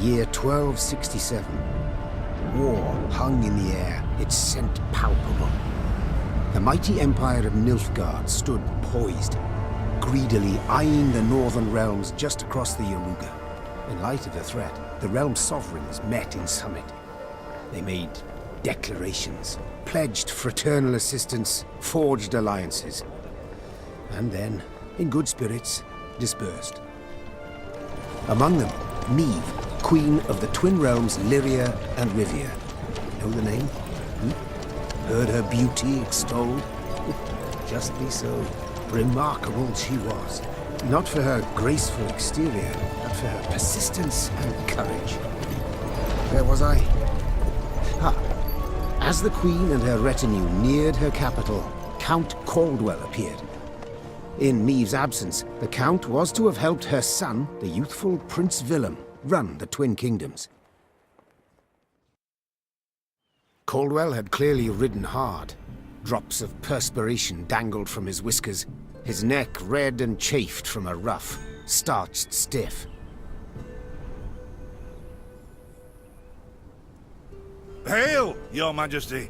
year 1267. War hung in the air, its scent palpable. The mighty empire of Nilfgaard stood poised, greedily eyeing the northern realms just across the Yaruga. In light of the threat, the realm's sovereigns met in summit. They made declarations, pledged fraternal assistance, forged alliances, and then, in good spirits, dispersed. Among them, Neve, queen of the twin realms Lyria and Rivia. Know the name? Heard her beauty extolled? Justly so. Remarkable she was. Not for her graceful exterior, but for her persistence and courage. Where was I? As the queen and her retinue neared her capital, Count Caldwell appeared. In Neve's absence, the Count was to have helped her son, the youthful Prince Willem, run the Twin Kingdoms. Caldwell had clearly ridden hard. Drops of perspiration dangled from his whiskers, his neck red and chafed from a ruff, starched stiff. Hail, Your Majesty!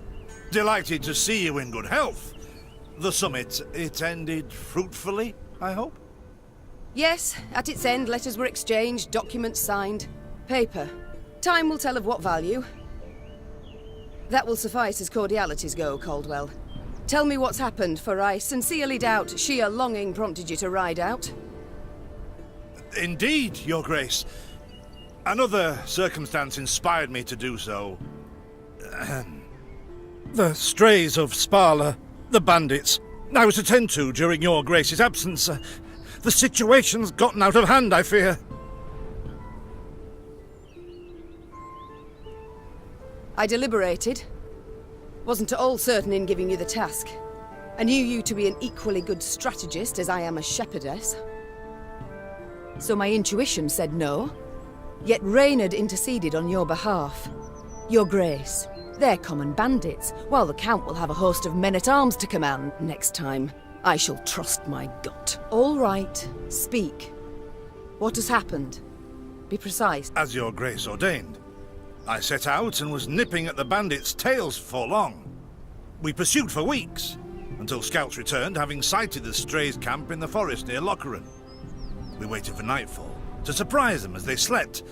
Delighted to see you in good health. The summit, it ended fruitfully, I hope? Yes, at its end, letters were exchanged, documents signed. Paper. Time will tell of what value. That will suffice as cordialities go, Caldwell. Tell me what's happened, for I sincerely doubt sheer longing prompted you to ride out. Indeed, Your Grace. Another circumstance inspired me to do so. The strays of Sparla, the bandits, I was to tend to during Your Grace's absence. The situation's gotten out of hand, I fear. I deliberated. Wasn't at all certain in giving you the task. I knew you to be an equally good strategist as I am a shepherdess. So my intuition said no. Yet Reynard interceded on your behalf. Your Grace, they're common bandits, while the Count will have a host of men-at-arms to command next time. I shall trust my gut. All right, speak. What has happened? Be precise. As Your Grace ordained. I set out and was nipping at the bandits' tails for long. We pursued for weeks, until scouts returned, having sighted the strays' camp in the forest near Locheren. We waited for nightfall to surprise them as they slept.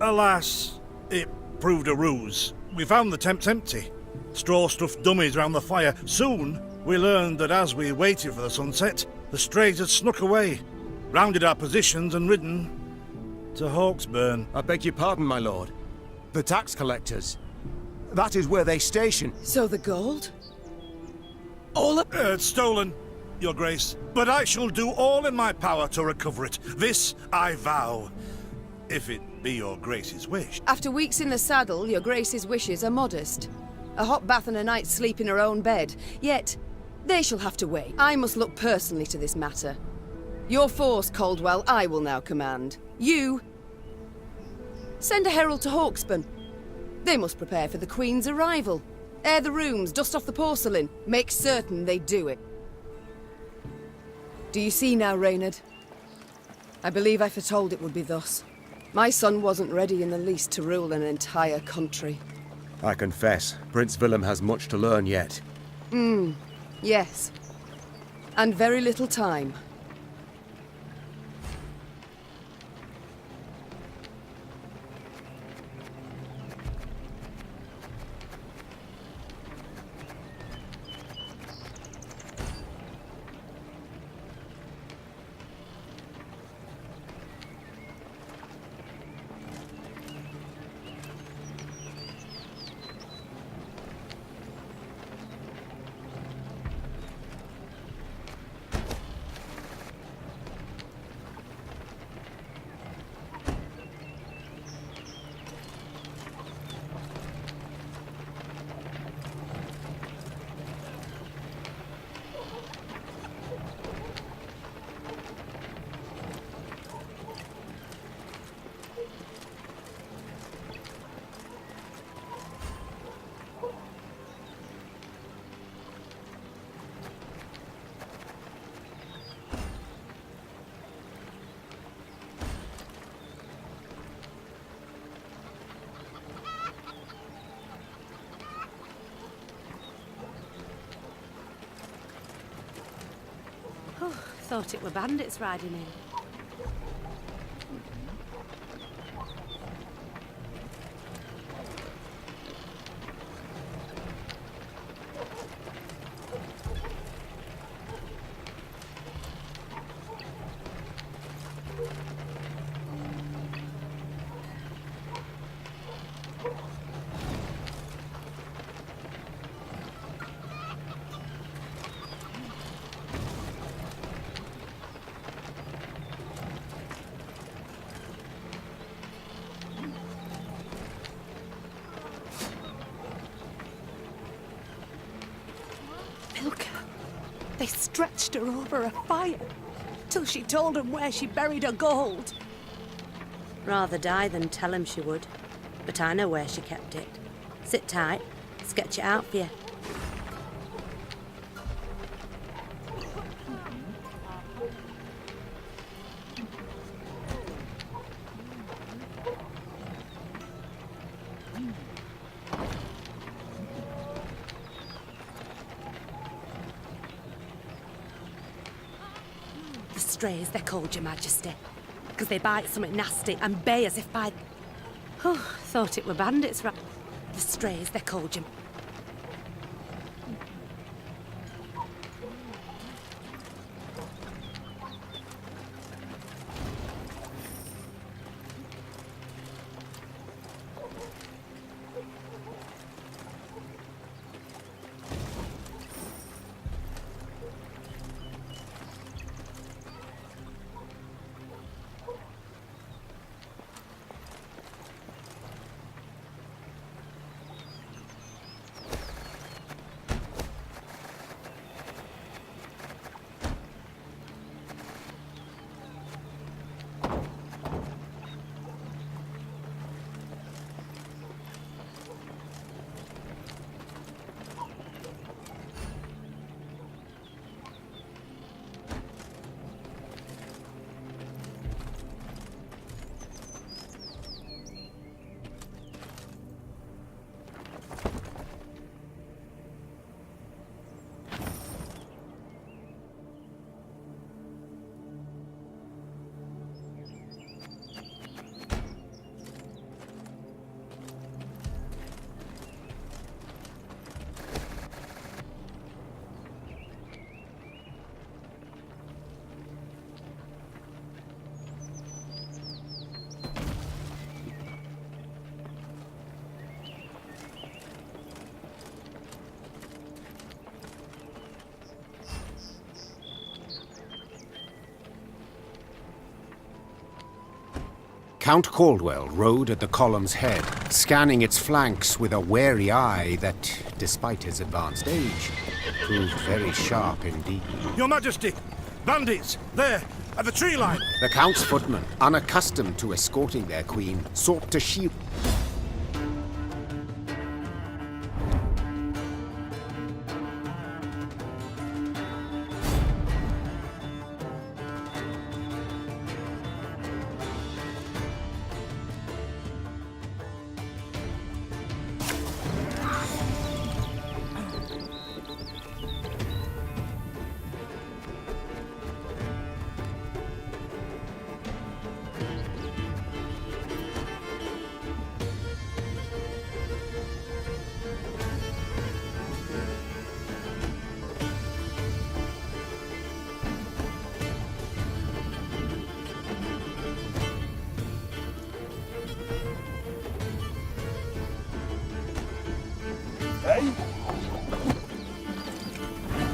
Alas, it proved a ruse. We found the tents empty, straw-stuffed dummies round the fire. Soon, we learned that as we waited for the sunset, the strays had snuck away, rounded our positions and ridden to Hawksburn. I beg your pardon, my lord. The tax collectors. That is where they station. So the gold? All up? It's stolen, Your Grace. But I shall do all in my power to recover it. This I vow. If it be Your Grace's wish. After weeks in the saddle, Your Grace's wishes are modest. A hot bath and a night's sleep in her own bed. Yet, they shall have to wait. I must look personally to this matter. Your force, Caldwell, I will now command. You... send a herald to Hawksburn. They must prepare for the Queen's arrival. Air the rooms, dust off the porcelain. Make certain they do it. Do you see now, Reynard? I believe I foretold it would be thus. My son wasn't ready in the least to rule an entire country. I confess, Prince Willem has much to learn yet. Yes. And very little time. thought it were bandits riding in. They stretched her over a fire till she told them where she buried her gold. Rather die than tell him she would. But I know where she kept it. Sit tight, sketch it out for you. The strays, they're called, Your Majesty, because they bite something nasty and bay as if by... Oh, thought it were bandits, right? The strays, they're called, Your... Count Caldwell rode at the column's head, scanning its flanks with a wary eye that, despite his advanced age, proved very sharp indeed. Your Majesty! Bandits! There! At the tree line! The Count's footmen, unaccustomed to escorting their queen, sought to shield...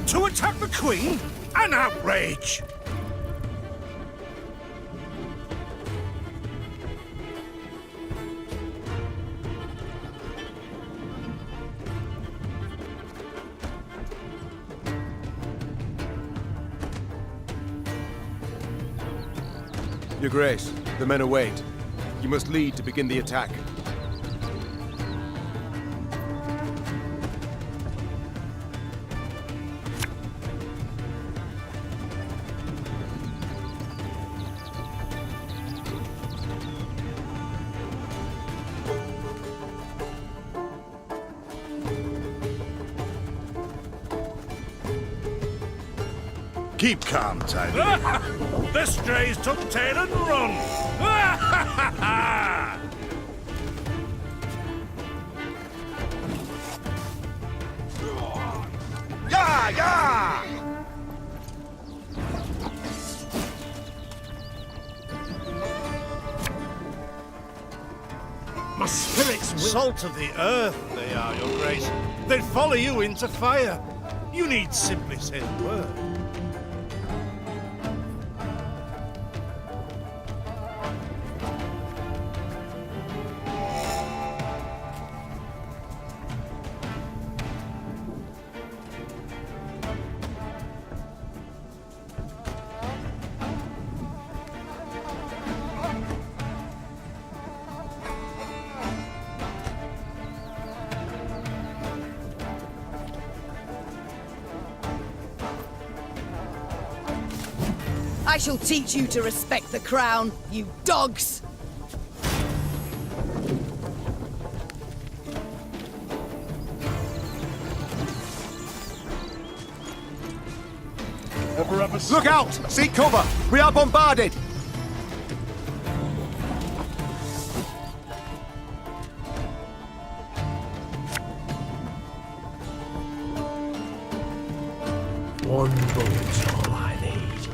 To attack the Queen? An outrage! Your Grace, the men await. You must lead to begin the attack. Keep calm, Tidy. The strays took tail and run! Yeah, yeah! My spirits will... Salt of the earth, they are, Your Grace. They'd follow you into fire. You need simply say the word. I shall teach you to respect the crown, you dogs! Look out! Seek cover! We are bombarded! One bullet's all I need.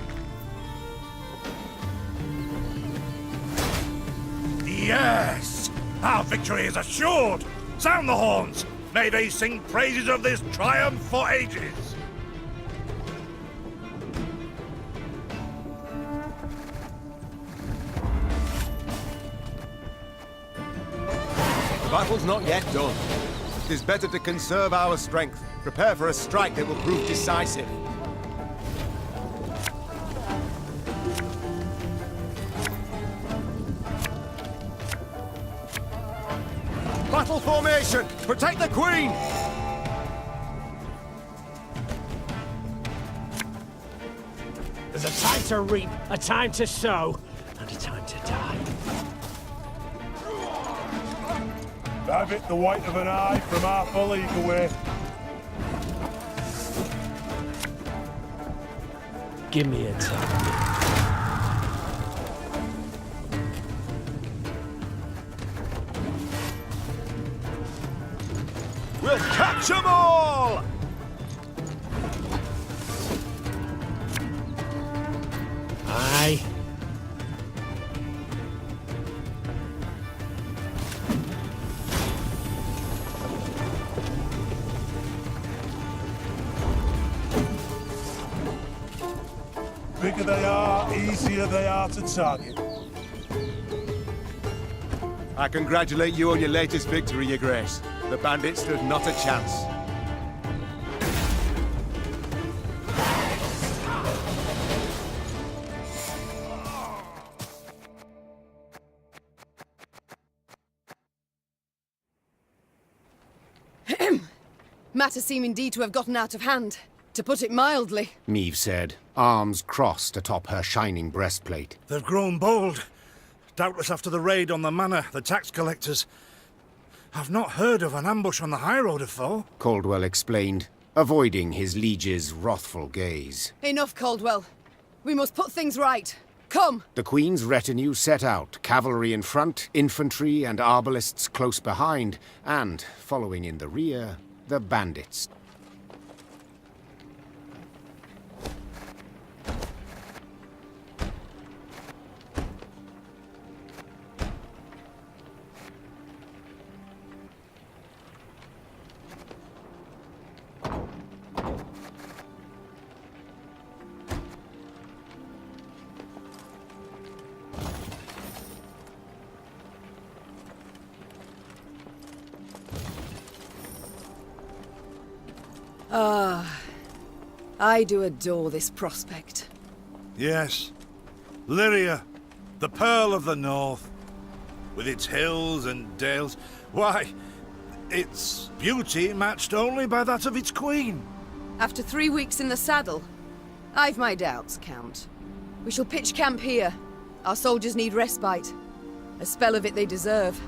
Yes! Our victory is assured! Sound the horns! May they sing praises of this triumph for ages! The battle's not yet done. It is better to conserve our strength. Prepare for a strike that will prove decisive. Battle formation! Protect the Queen! There's a time to reap, a time to sow, and a time to die. Have it the white of an eye from half a league away. Give me a time. We'll catch 'em all! Aye. Bigger they are, easier they are to target. I congratulate you on your latest victory, Your Grace. The bandits stood not a chance. Matters seem indeed to have gotten out of hand, to put it mildly. Meve said, arms crossed atop her shining breastplate. They've grown bold. Doubtless after the raid on the manor, the tax collectors. I've not heard of an ambush on the high road afore. Caldwell explained, avoiding his liege's wrathful gaze. Enough, Caldwell. We must put things right. Come! The Queen's retinue set out, cavalry in front, infantry and arbalists close behind, and, following in the rear, the bandits. I do adore this prospect. Yes. Lyria, the Pearl of the North. With its hills and dales. Why, its beauty matched only by that of its queen. After 3 weeks in the saddle, I've my doubts, Count. We shall pitch camp here. Our soldiers need respite. A spell of it they deserve.